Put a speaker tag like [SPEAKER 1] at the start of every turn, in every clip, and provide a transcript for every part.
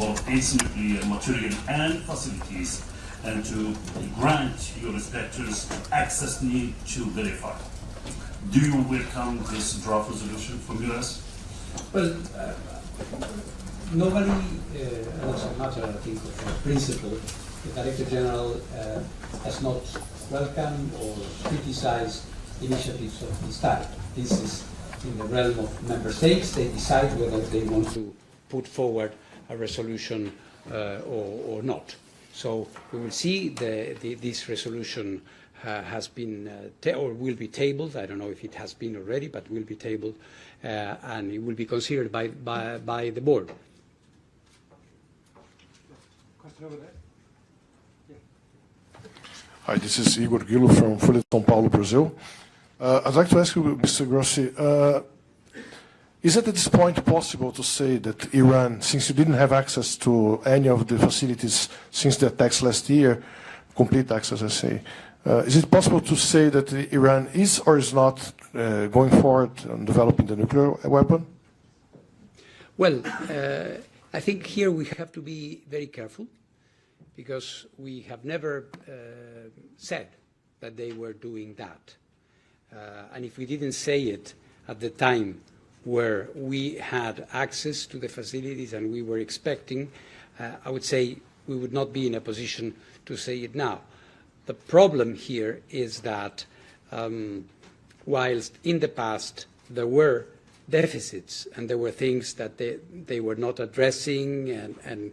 [SPEAKER 1] of its nuclear material and facilities, and to grant your inspectors access need to verify. Do you welcome this draft resolution from US?
[SPEAKER 2] Well, nobody, as a matter, I think, of principle, the Director General has not welcomed or criticized initiatives of this type. This is in the realm of member states. They decide whether they want to put forward a resolution or not. So we will see this resolution has been or will be tabled. I don't know if it has been already, but will be tabled, and it will be considered by the board.
[SPEAKER 3] Question over there. Yeah.
[SPEAKER 4] Hi, this is Igor Guillo from Folha de São Paulo, Brazil. I'd like to ask you, Mr. Grossi, is it at this point possible to say that Iran, since you didn't have access to any of the facilities since the attacks last year, complete access, I say, is it possible to say that Iran is or is not going forward on developing the nuclear weapon?
[SPEAKER 2] Well, I think here we have to be very careful, because we have never said that they were doing that. And if we didn't say it at the time where we had access to the facilities and we were expecting, I would say we would not be in a position to say it now. The problem here is that whilst in the past there were deficits and there were things that they were not addressing and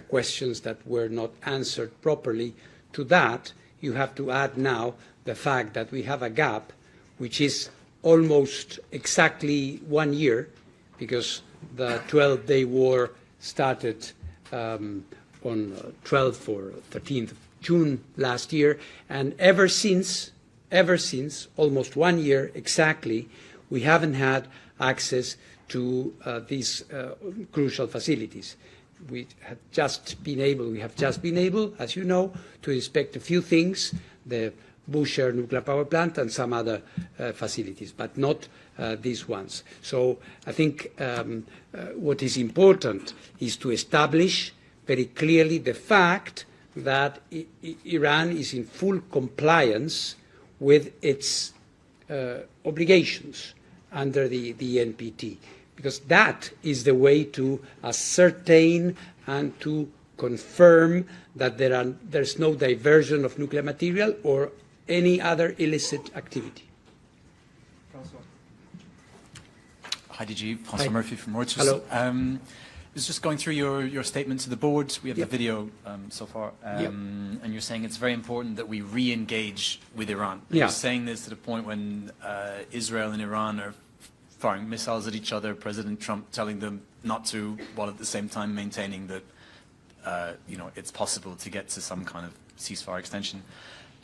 [SPEAKER 2] questions that were not answered properly, to that you have to add now the fact that we have a gap which is almost exactly 1 year, because the 12-day war started on 12th or 13th of June last year, and ever since, almost 1 year exactly, we haven't had access to these crucial facilities. We have just been able, as you know, to inspect a few things, the Bushehr nuclear power plant and some other facilities, but not these ones. So I think what is important is to establish very clearly the fact that Iran is in full compliance with its obligations under the NPT, because that is the way to ascertain and to confirm that there's no diversion of nuclear material or any other illicit activity.
[SPEAKER 3] Francois.
[SPEAKER 5] Hi, DG. Francois Murphy from Reuters.
[SPEAKER 2] Hello.
[SPEAKER 5] I was just going through your statement to the board. We have the video so far, and you're saying it's very important that we re-engage with Iran. You're saying this to the point when Israel and Iran are firing missiles at each other, President Trump telling them not to, while at the same time maintaining that it's possible to get to some kind of ceasefire extension.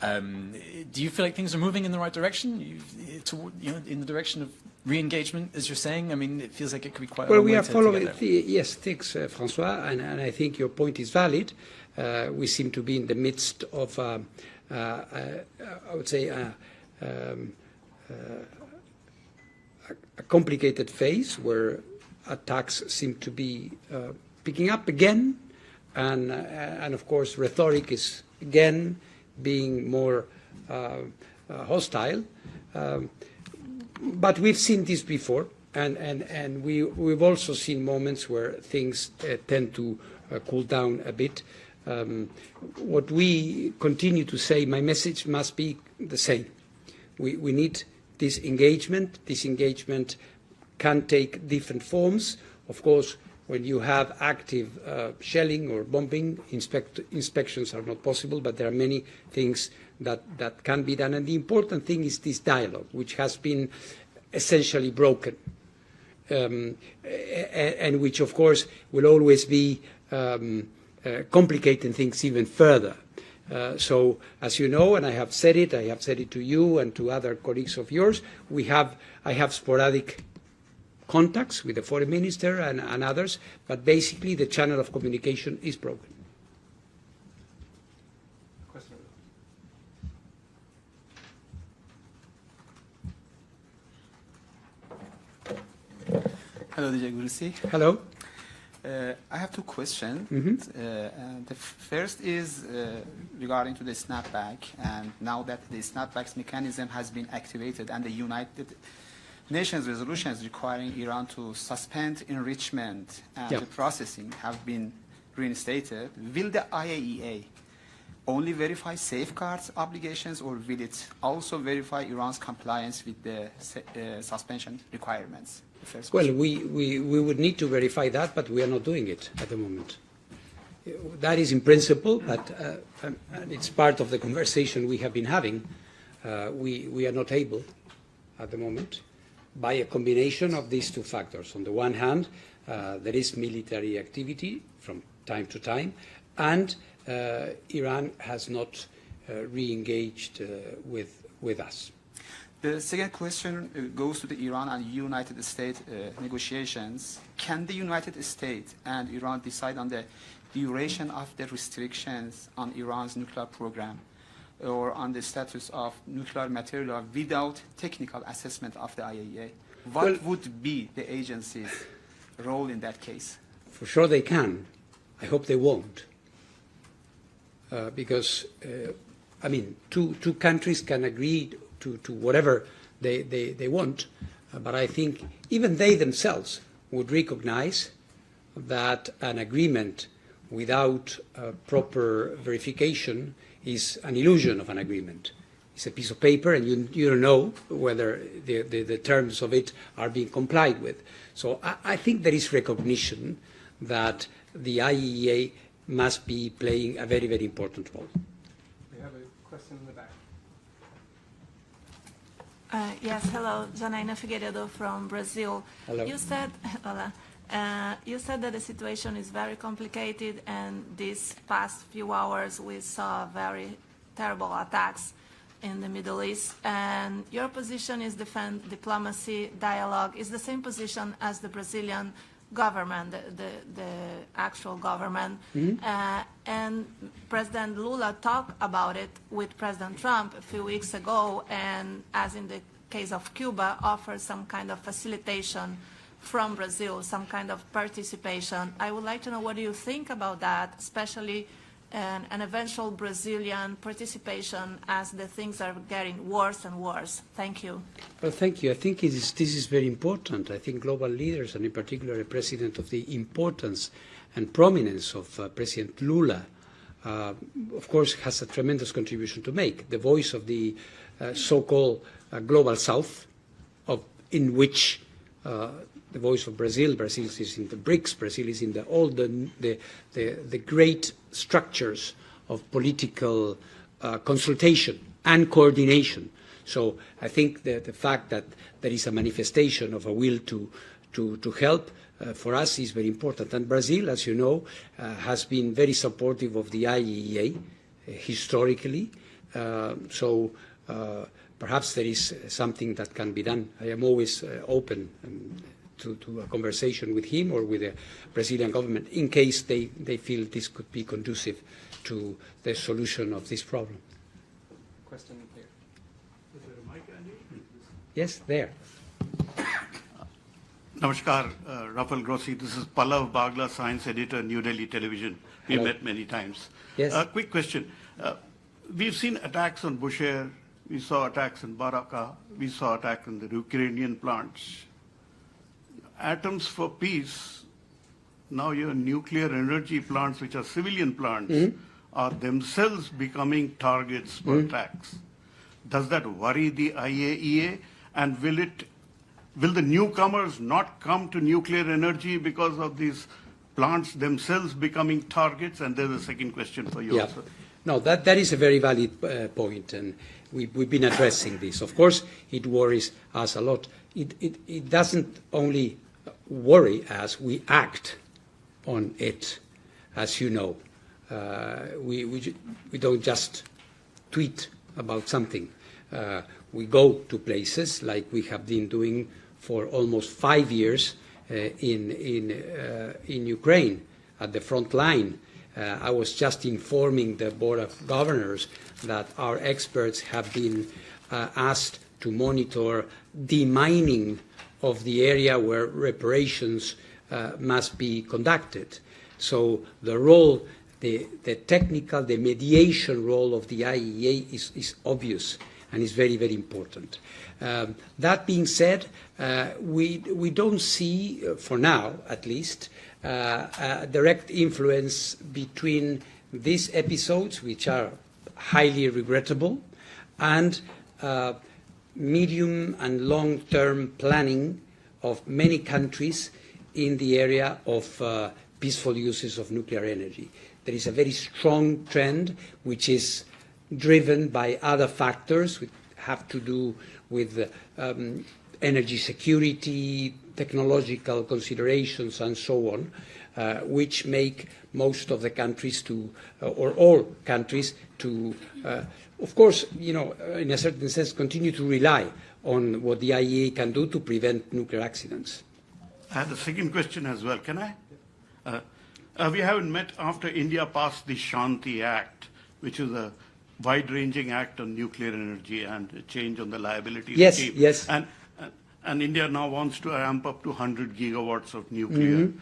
[SPEAKER 5] Do you feel like things are moving in the right direction, in the direction of re-engagement, as you're saying? I mean, it feels like it could be quite a long way to get there. Well, we are following,
[SPEAKER 2] yes, thanks, Francois, and I think your point is valid. We seem to be in the midst of, I would say, a complicated phase where attacks seem to be picking up again, and of course, rhetoric is again being more hostile. But we've seen this before, and we've also seen moments where things tend to cool down a bit. What we continue to say, my message must be the same. We need this engagement. This engagement can take different forms. Of course, when you have active shelling or bombing, inspections are not possible, but there are many things that can be done. And the important thing is this dialogue, which has been essentially broken, and which, of course, will always be complicating things even further. So, as you know, and I have said it to you and to other colleagues of yours, I have sporadic contacts with the foreign minister and others, but basically the channel of communication is broken.
[SPEAKER 3] Question.
[SPEAKER 6] Hello, DJ Grossi.
[SPEAKER 2] Hello.
[SPEAKER 6] I have two questions.
[SPEAKER 2] Mm-hmm.
[SPEAKER 6] The first is regarding to the snapback, and now that the snapback mechanism has been activated and the United Nations resolutions requiring Iran to suspend enrichment and the processing have been reinstated, will the IAEA only verify safeguards obligations, or will it also verify Iran's compliance with the suspension requirements?
[SPEAKER 2] Well, we would need to verify that, but we are not doing it at the moment. That is in principle, but and it's part of the conversation we have been having. We are not able at the moment, by a combination of these two factors. On the one hand, there is military activity from time to time, and Iran has not re-engaged with us.
[SPEAKER 6] The second question goes to the Iran and United States negotiations. Can the United States and Iran decide on the duration of the restrictions on Iran's nuclear program or on the status of nuclear material without technical assessment of the IAEA? What would be the agency's role in that case?
[SPEAKER 2] For sure they can. I hope they won't. Because, I mean, two countries can agree to whatever they want, but I think even they themselves would recognize that an agreement without proper verification is an illusion of an agreement. It's a piece of paper, and you don't know whether the terms of it are being complied with. So I think there is recognition that the IAEA must be playing a very, very important role.
[SPEAKER 3] We have a question in the back.
[SPEAKER 7] Yes, hello, Janaina Figueiredo from Brazil.
[SPEAKER 2] Hello.
[SPEAKER 7] You said, you said that the situation is very complicated, and these past few hours we saw very terrible attacks in the Middle East, and your position is defend diplomacy, dialogue, is the same position as the Brazilian government, the actual government. Mm-hmm. And President Lula talked about it with President Trump a few weeks ago, and as in the case of Cuba, offered some kind of facilitation from Brazil, some kind of participation. I would like to know what do you think about that, especially an eventual Brazilian participation as the things are getting worse and worse. Thank you.
[SPEAKER 2] Well, thank you. I think this is very important. I think global leaders, and in particular the President, of the importance and prominence of President Lula, of course, has a tremendous contribution to make. The voice of the so-called Global South, in which the voice of Brazil is in the BRICS, Brazil is in all the great structures of political consultation and coordination. So I think that the fact that there is a manifestation of a will to help for us is very important. And Brazil, as you know, has been very supportive of the IAEA historically. So perhaps there is something that can be done. I am always open to a conversation with him or with the Brazilian government in case they feel this could be conducive to the solution of this problem.
[SPEAKER 3] Question here.
[SPEAKER 1] Is there a mic, Andy?
[SPEAKER 2] Yes, there.
[SPEAKER 8] Namaskar, Rafael Grossi. This is Pallav Bagla, Science Editor, New Delhi Television. We met many times.
[SPEAKER 2] Yes.
[SPEAKER 8] Quick question. We've seen attacks on Bushehr. We saw attacks in Baraka. We saw attacks in the Ukrainian plants. Atoms for Peace, now your nuclear energy plants, which are civilian plants, are themselves becoming targets for attacks. Does that worry the IAEA? And will the newcomers not come to nuclear energy because of these plants themselves becoming targets? And there's a second question for you also.
[SPEAKER 2] No, that is a very valid point, and we've been addressing this. Of course, it worries us a lot. It doesn't only worry us, we act on it, as you know. We don't just tweet about something. We go to places like we have been doing for almost 5 years in Ukraine, at the front line. I was just informing the Board of Governors that our experts have been asked to monitor demining of the area where reparations must be conducted. So the role, the technical, the mediation role of the IAEA is obvious and is very, very important. That being said, we don't see, for now at least, a direct influence between these episodes, which are highly regrettable, and medium and long-term planning of many countries in the area of peaceful uses of nuclear energy. There is a very strong trend which is driven by other factors which have to do with energy security, technological considerations, and so on, which make most of the countries to, or all countries to, of course, you know, in a certain sense, continue to rely on what the IAEA can do to prevent nuclear accidents.
[SPEAKER 8] I have the second question as well. Can I? We haven't met after India passed the Shanti Act, which is a wide-ranging act on nuclear energy and a change on the liability regime.
[SPEAKER 2] Yes.
[SPEAKER 8] And India now wants to ramp up to 100 gigawatts of nuclear.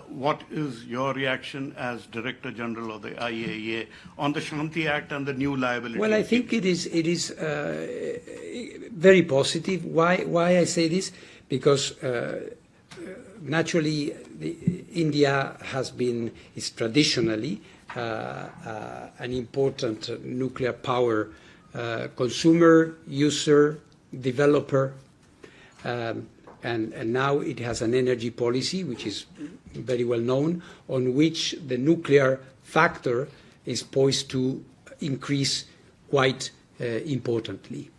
[SPEAKER 8] What is your reaction as Director General of the IAEA on the Shanti Act and the new liability?
[SPEAKER 2] Well, I think it is very positive. Why I say this? Because naturally, India is traditionally an important nuclear power consumer, user, developer, and now it has an energy policy which is very well known, on which the nuclear factor is poised to increase quite importantly.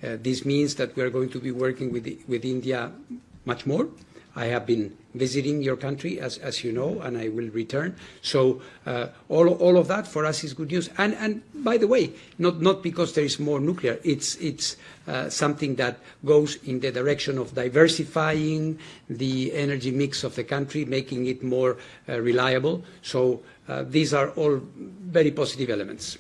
[SPEAKER 2] This means that we are going to be working with India much more. I have been visiting your country, as you know, and I will return. So all of that for us is good news. And by the way, not because there is more nuclear. It's something that goes in the direction of diversifying the energy mix of the country, making it more reliable. So these are all very positive elements.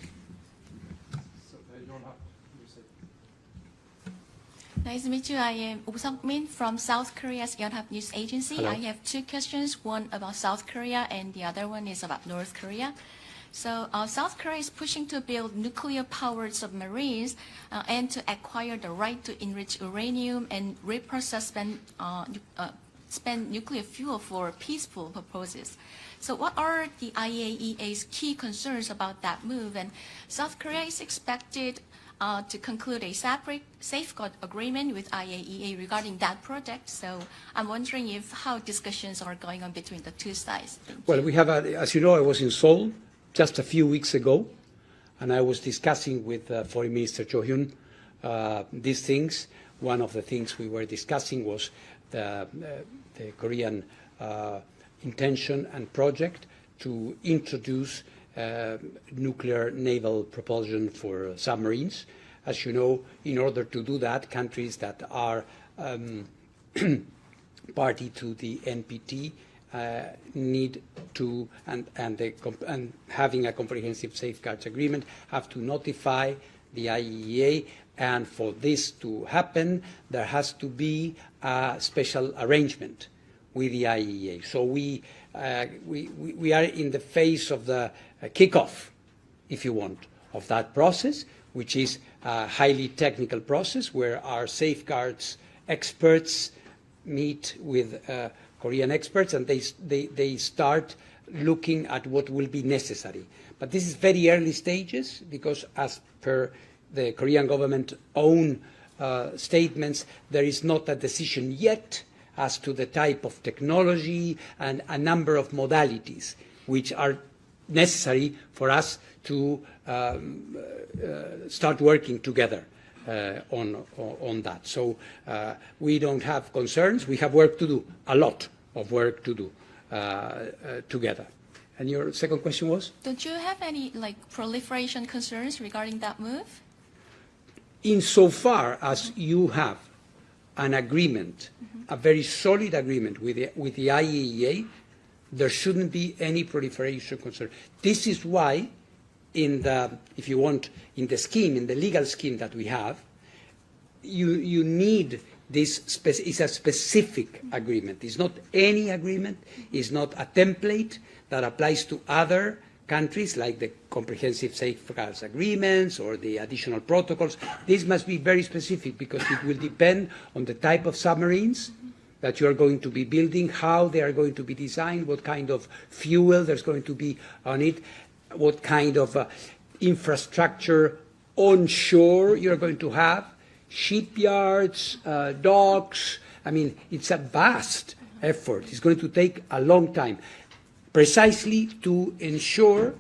[SPEAKER 9] Nice to meet you. I am Oh Seok-min from South Korea's Yonhap News Agency.
[SPEAKER 2] Hello.
[SPEAKER 9] I have two questions, one about South Korea and the other one is about North Korea. So South Korea is pushing to build nuclear-powered submarines and to acquire the right to enrich uranium and reprocess spend nuclear fuel for peaceful purposes. So what are the IAEA's key concerns about that move? And South Korea is expected to conclude a separate safeguard agreement with IAEA regarding that project. So I'm wondering how discussions are going on between the two sides.
[SPEAKER 2] Well, we have, as you know, I was in Seoul just a few weeks ago, and I was discussing with Foreign Minister Cho Hyun these things. One of the things we were discussing was the Korean intention and project to introduce nuclear naval propulsion for submarines. As you know, in order to do that, countries that are party to the NPT need to, and having a comprehensive safeguards agreement, have to notify the IAEA, and for this to happen, there has to be a special arrangement with the IAEA. So we are in the phase of the kickoff, if you want, of that process, which is a highly technical process where our safeguards experts meet with Korean experts, and they start looking at what will be necessary. But this is very early stages because, as per the Korean government own statements, there is not a decision yet as to the type of technology and a number of modalities which are necessary for us to start working together on that. So we don't have concerns. We have work to do, a lot of work to do together. And your second question was?
[SPEAKER 9] Don't you have any proliferation concerns regarding that move?
[SPEAKER 2] Insofar as you have an agreement, a very solid agreement with the IAEA, there shouldn't be any proliferation concern. This is why, if you want, in the scheme, in the legal scheme that we have, you need This is a specific agreement. It's not any agreement. It's not a template that applies to other countries like the comprehensive safeguards agreements or the additional protocols. This must be very specific because it will depend on the type of submarines that you are going to be building, how they are going to be designed, what kind of fuel there's going to be on it, what kind of infrastructure onshore you're going to have, shipyards, docks. I mean, it's a vast effort. It's going to take a long time, precisely to ensure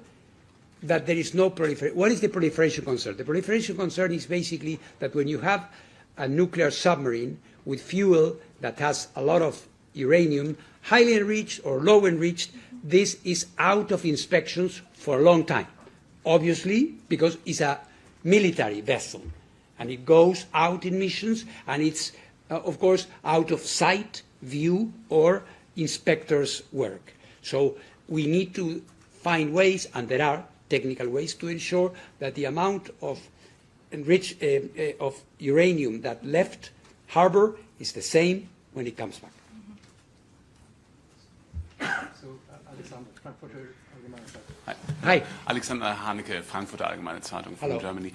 [SPEAKER 2] that there is no proliferation. What is the proliferation concern? The proliferation concern is basically that when you have a nuclear submarine with fuel that has a lot of uranium, highly enriched or low enriched, this is out of inspections for a long time. Obviously, because it's a military vessel, and it goes out in missions, and it's, of course, out of sight, view, or inspectors' work. So we need to find ways, and there are technical ways, to ensure that the amount of enriched of uranium that left harbor is the same when it comes back.
[SPEAKER 3] So, Alexander, Frankfurter Allgemeine Zeitung.
[SPEAKER 10] Hi. Alexander Haneke, Frankfurter Allgemeine Zeitung from
[SPEAKER 2] Hello.
[SPEAKER 10] Germany.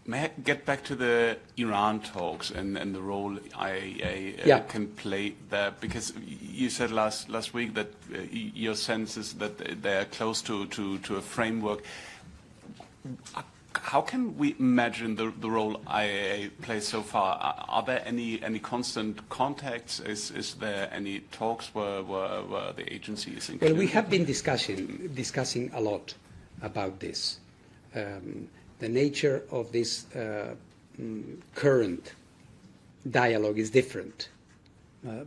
[SPEAKER 10] May I get back to the Iran talks and the role IAEA can play there? Because you said last week that your sense is that they are close to a framework. How can we imagine the role IAEA plays so far? Are there any constant contacts? Is there any talks where the agency is included?
[SPEAKER 2] Well, we have been discussing a lot about this. The nature of this current dialogue is different.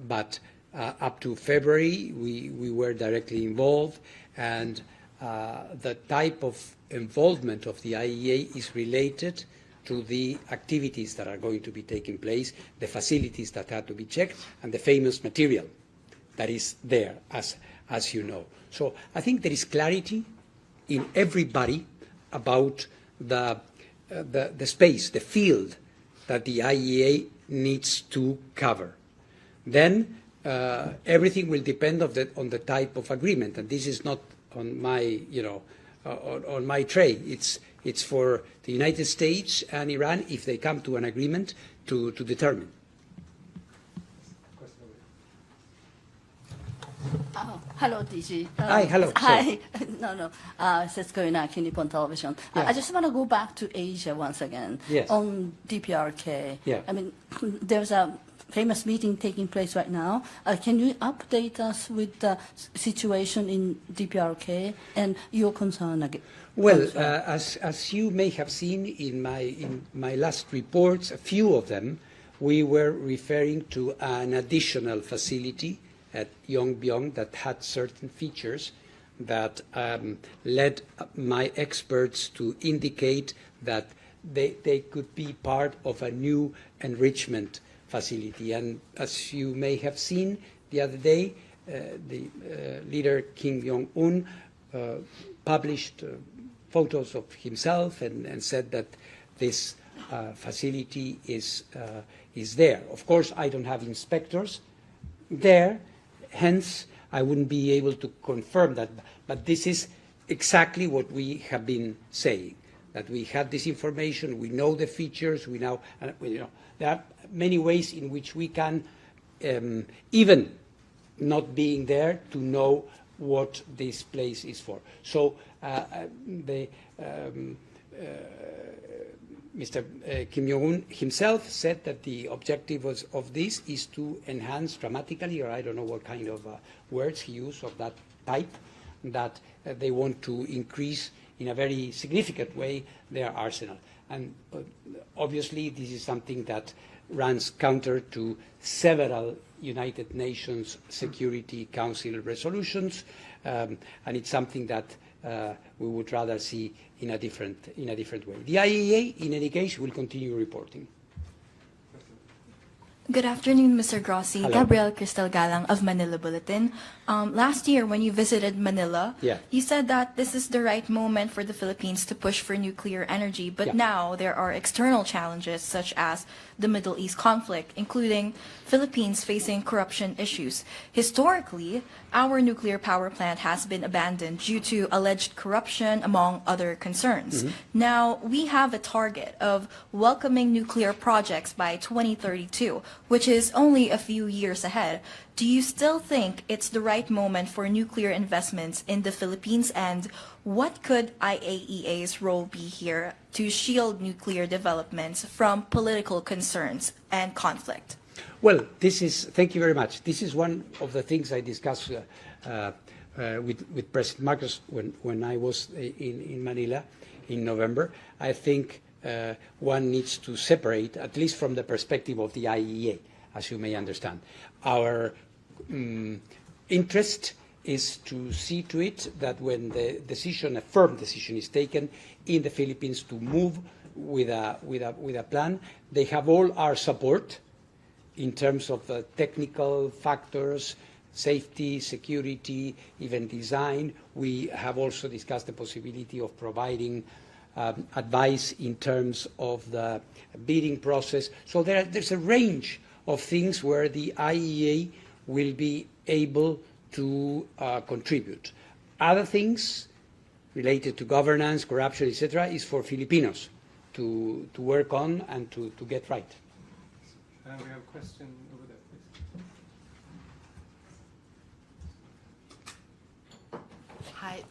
[SPEAKER 2] But up to February, we were directly involved, and the type of involvement of the IAEA is related to the activities that are going to be taking place, the facilities that have to be checked, and the famous material that is there, as you know. So I think there is clarity in everybody about the space, the field that the IAEA needs to cover. Then everything will depend on the type of agreement, and this is not on my, on my tray. It's for the United States and Iran, if they come to an agreement, to determine.
[SPEAKER 11] Oh, hello, DG.
[SPEAKER 2] Hi, hello.
[SPEAKER 11] Hi. No. Setsuko Inaki, Nippon Television.
[SPEAKER 2] Yeah.
[SPEAKER 11] I just want to go back to Asia once again.
[SPEAKER 2] Yes.
[SPEAKER 11] On DPRK.
[SPEAKER 2] Yeah.
[SPEAKER 11] I mean, there's a famous meeting taking place right now. Can you update us with the situation in DPRK and your concern again?
[SPEAKER 2] Well, as you may have seen in my last reports, a few of them, we were referring to an additional facility at Yongbyon that had certain features that led my experts to indicate that they could be part of a new enrichment facility. And as you may have seen the other day, the leader Kim Jong-un published photos of himself and said that this facility is there. Of course, I don't have inspectors there, hence I wouldn't be able to confirm that. But this is exactly what we have been saying, that we have this information, we know the features, we know, there are many ways in which we can, even not being there, to know what this place is for. So Mr. Kim Jong-un himself said that the objective of this is to enhance dramatically, or I don't know what kind of words he used of that type, that they want to increase in a very significant way their arsenal. And obviously this is something that runs counter to several United Nations Security Council resolutions, and it's something that we would rather see in a different way. The IAEA, in any case, will continue reporting.
[SPEAKER 12] Good afternoon, Mr. Grossi.
[SPEAKER 2] Hello.
[SPEAKER 12] Gabrielle Cristel Galang of Manila Bulletin. Last year, when you visited Manila, you said that this is the right moment for the Philippines to push for nuclear energy. But now there are external challenges such as the Middle East conflict, including Philippines facing corruption issues. Historically, our nuclear power plant has been abandoned due to alleged corruption, among other concerns. Now, we have a target of welcoming nuclear projects by 2032, which is only a few years ahead. Do you still think it's the right moment for nuclear investments in the Philippines? And what could IAEA's role be here to shield nuclear developments from political concerns and conflict?
[SPEAKER 2] Well, thank you very much. This is one of the things I discussed with President Marcos when I was in Manila in November. I think one needs to separate, at least from the perspective of the IAEA, as you may understand. Our interest is to see to it that when the decision, a firm decision, is taken in the Philippines to move with a plan, they have all our support in terms of technical factors, safety, security, even design. We have also discussed the possibility of providing advice in terms of the bidding process. So there's a range of things where the IAEA will be able to contribute. Other things related to governance, corruption, etc., is for Filipinos to work on and to get right.
[SPEAKER 3] We have a question over there, please.
[SPEAKER 13] Hi.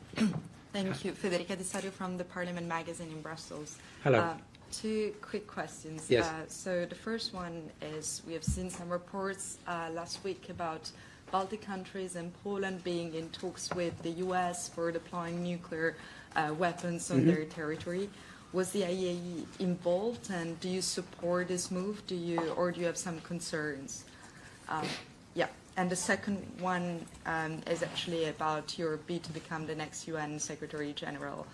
[SPEAKER 13] Thank you. Federica Di Sario from the Parliament Magazine in Brussels.
[SPEAKER 2] Hello.
[SPEAKER 13] Two quick questions.
[SPEAKER 2] Yes.
[SPEAKER 13] So the first one is, we have seen some reports last week about Baltic countries and Poland being in talks with the US for deploying nuclear weapons on their territory. Was the IAEA involved, and do you support this move? Or do you have some concerns? Yeah. And the second one is actually about your bid to become the next UN Secretary General.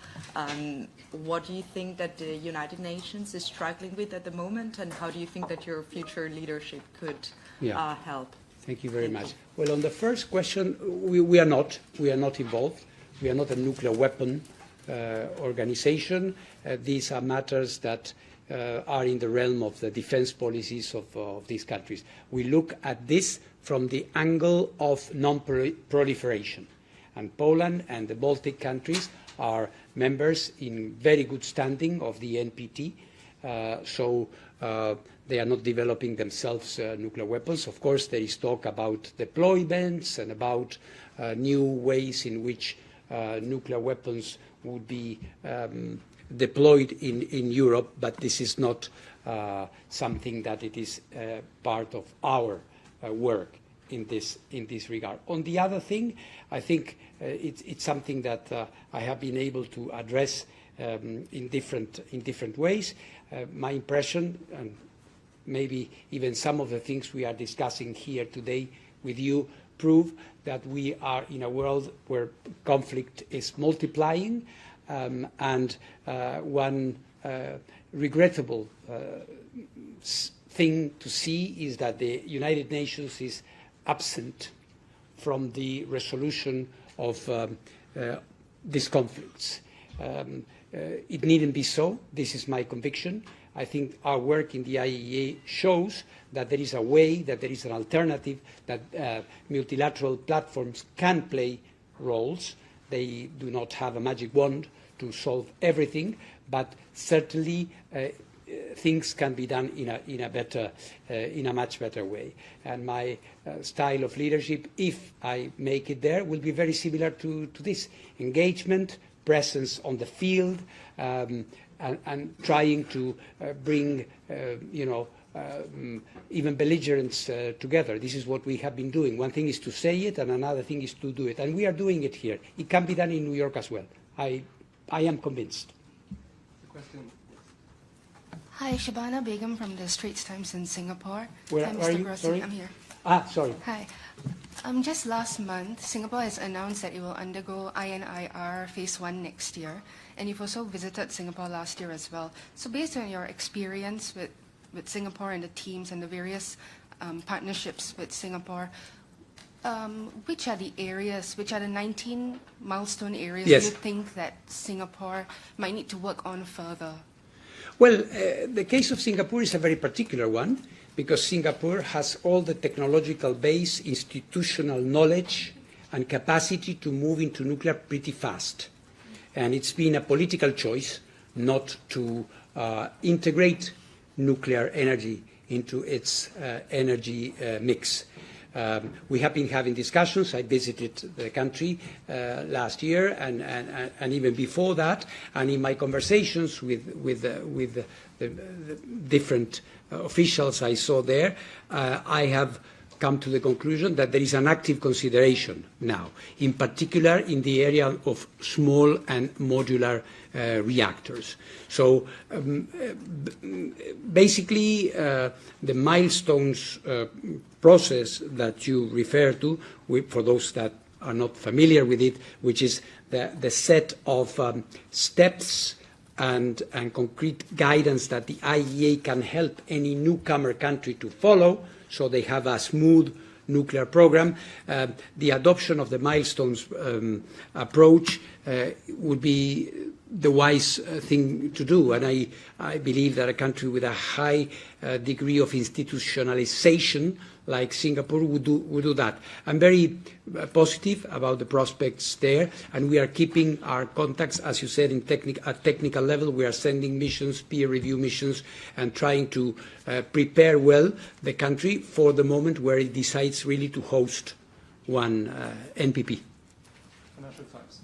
[SPEAKER 13] What do you think that the United Nations is struggling with at the moment, and how do you think that your future leadership could help?
[SPEAKER 2] Thank you very much. Well, on the first question, we are not involved. We are not a nuclear weapon organization. These are matters that are in the realm of the defense policies of these countries. We look at this from the angle of non-proliferation. And Poland and the Baltic countries are members in very good standing of the NPT, so they are not developing themselves nuclear weapons. Of course, there is talk about deployments and about new ways in which nuclear weapons would be deployed in Europe, but this is not something that it is part of our work in this regard. On the other thing, I think it's something that I have been able to address in different ways. My impression, and maybe even some of the things we are discussing here today with you, prove that we are in a world where conflict is multiplying, and one regrettable thing to see is that the United Nations is absent from the resolution of these conflicts. It needn't be so. This is my conviction. I think our work in the IAEA shows that there is a way, that there is an alternative, that multilateral platforms can play roles. They do not have a magic wand to solve everything, but certainly things can be done in a much better way. And my style of leadership, if I make it there, will be very similar to this: engagement, presence on the field, and trying to bring, even belligerents together. This is what we have been doing. One thing is to say it, and another thing is to do it. And we are doing it here. It can be done in New York as well. I am convinced.
[SPEAKER 14] Hi, Shabana Begum from the Straits Times in Singapore.
[SPEAKER 2] Where
[SPEAKER 14] Hi,
[SPEAKER 2] are
[SPEAKER 14] Mr.
[SPEAKER 2] you?
[SPEAKER 14] Grossi.
[SPEAKER 2] Sorry?
[SPEAKER 14] I'm here.
[SPEAKER 2] Sorry.
[SPEAKER 14] Hi. Just last month, Singapore has announced that it will undergo INIR Phase 1 next year, and you've also visited Singapore last year as well. So based on your experience with Singapore and the teams and the various partnerships with Singapore. Which are the areas, which are the 19 milestone areas
[SPEAKER 2] Yes.
[SPEAKER 14] you think that Singapore might need to work on further?
[SPEAKER 2] Well, the case of Singapore is a very particular one because Singapore has all the technological base, institutional knowledge, and capacity to move into nuclear pretty fast. And it's been a political choice not to integrate nuclear energy into its energy mix. We have been having discussions. I visited the country last year and even before that. And in my conversations with the different officials I saw there, I have come to the conclusion that there is an active consideration now, in particular in the area of small and modular reactors. So basically, the milestones process that you refer to, for those that are not familiar with it, which is the set of steps and concrete guidance that the IAEA can help any newcomer country to follow, so they have a smooth nuclear program. The adoption of the milestones approach would be the wise thing to do, and I believe that a country with a high degree of institutionalization like Singapore would do that. I'm very positive about the prospects there, and we are keeping our contacts, as you said, at technical level. We are sending missions, peer review missions, and trying to prepare well the country for the moment where it decides really to host one NPP.
[SPEAKER 3] Financial Times.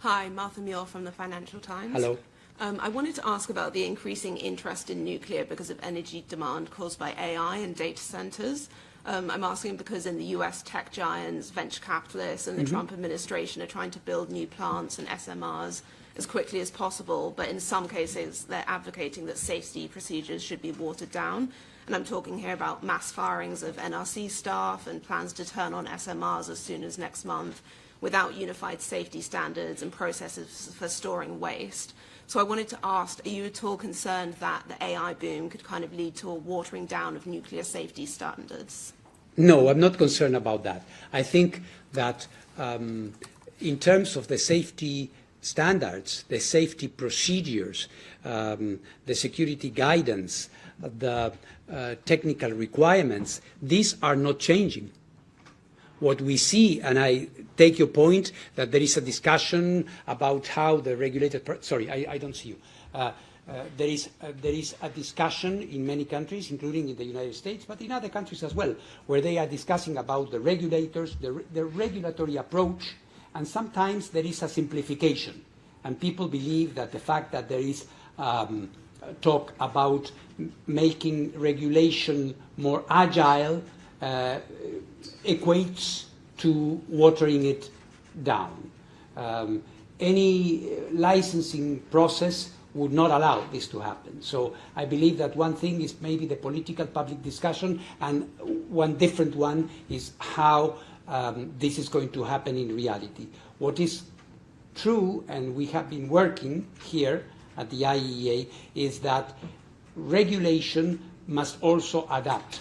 [SPEAKER 15] Hi, Martha Muir from the Financial Times.
[SPEAKER 2] Hello.
[SPEAKER 15] I wanted to ask about the increasing interest in nuclear because of energy demand caused by AI and data centers. I'm asking because in the US, tech giants, venture capitalists, and the Trump administration are trying to build new plants and SMRs as quickly as possible, but in some cases, they're advocating that safety procedures should be watered down. And I'm talking here about mass firings of NRC staff and plans to turn on SMRs as soon as next month without unified safety standards and processes for storing waste. So I wanted to ask, are you at all concerned that the AI boom could kind of lead to a watering down of nuclear safety standards?
[SPEAKER 2] No, I'm not concerned about that. I think that in terms of the safety standards, the safety procedures, the security guidance, the technical requirements, these are not changing. What we see, and I take your point that there is a discussion about how the regulated... Sorry, I don't see you. There is a discussion in many countries, including in the United States, but in other countries as well, where they are discussing about the regulators, the regulatory approach, and sometimes there is a simplification. And people believe that the fact that there is talk about making regulation more agile equates to watering it down. Any licensing process would not allow this to happen. So I believe that one thing is maybe the political public discussion, and one different one is how this is going to happen in reality. What is true, and we have been working here at the IAEA, is that regulation must also adapt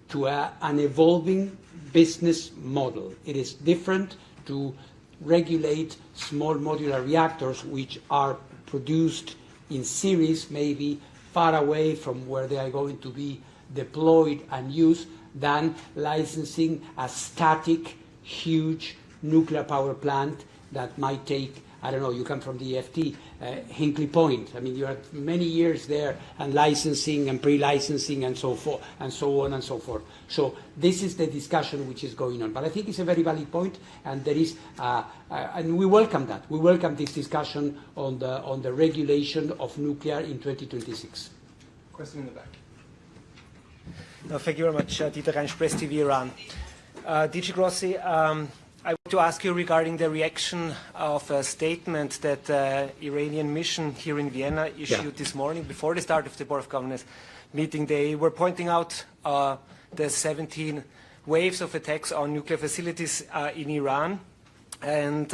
[SPEAKER 2] to an evolving business model. It is different to regulate small modular reactors which are produced in series, maybe far away from where they are going to be deployed and used, than licensing a static, huge nuclear power plant that might take, I don't know, you come from the EFT, Hinkley Point. I mean, you have many years there, and licensing and pre-licensing and so forth, and so on and so forth. So this is the discussion which is going on. But I think it's a very valid point, and there is, and we welcome that. We welcome this discussion on the regulation of nuclear in 2026.
[SPEAKER 3] Question in the back.
[SPEAKER 16] No, thank you very much, Dieter Reinsch, Press TV Iran. DG Grossi, I want to ask you regarding the reaction of a statement that the Iranian mission here in Vienna issued this morning before the start of the Board of Governors meeting. They were pointing out the 17 waves of attacks on nuclear facilities in Iran. And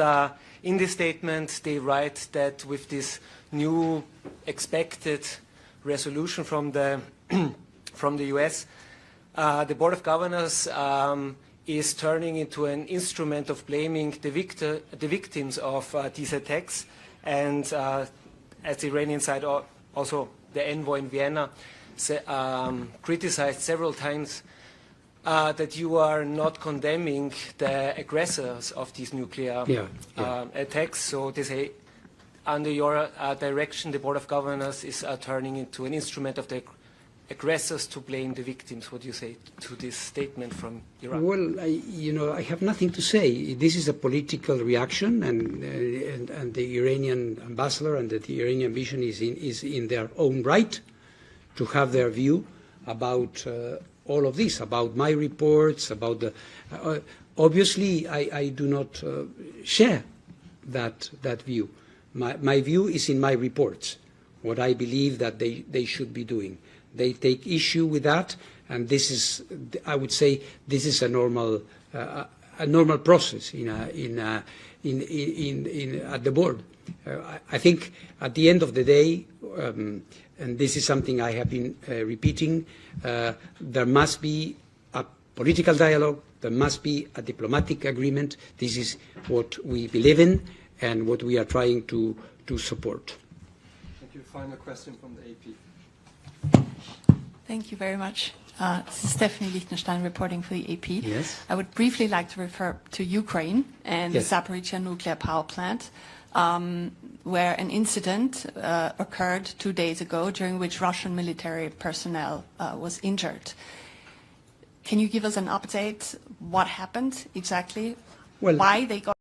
[SPEAKER 16] in this statement, they write that with this new expected resolution from the US, the Board of Governors is turning into an instrument of blaming the victims of these attacks, and as the Iranian side, also the envoy in Vienna, criticized several times that you are not condemning the aggressors of these nuclear attacks. So they say, under your direction, the Board of Governors is turning into an instrument of the aggressors to blame the victims. What do you say to this statement from Iran?
[SPEAKER 2] Well, I have nothing to say. This is a political reaction, and the Iranian ambassador and the Iranian mission is in their own right to have their view about all of this, about my reports, about the. Obviously, I do not share that view. My view is in my reports, what I believe that they should be doing. They take issue with that, and this is, I would say, this is a normal process at the board. I think at the end of the day, and this is something I have been repeating, there must be a political dialogue, there must be a diplomatic agreement. This is what we believe in and what we are trying to support.
[SPEAKER 3] Thank you. Final question from the AP.
[SPEAKER 17] Thank you very much. This is Stephanie Lichtenstein reporting for the AP.
[SPEAKER 2] Yes.
[SPEAKER 17] I would briefly like to refer to Ukraine and the Zaporizhzhia nuclear power plant, where an incident occurred 2 days ago during which Russian military personnel was injured. Can you give us an update? What happened exactly?
[SPEAKER 2] Well,
[SPEAKER 17] why they got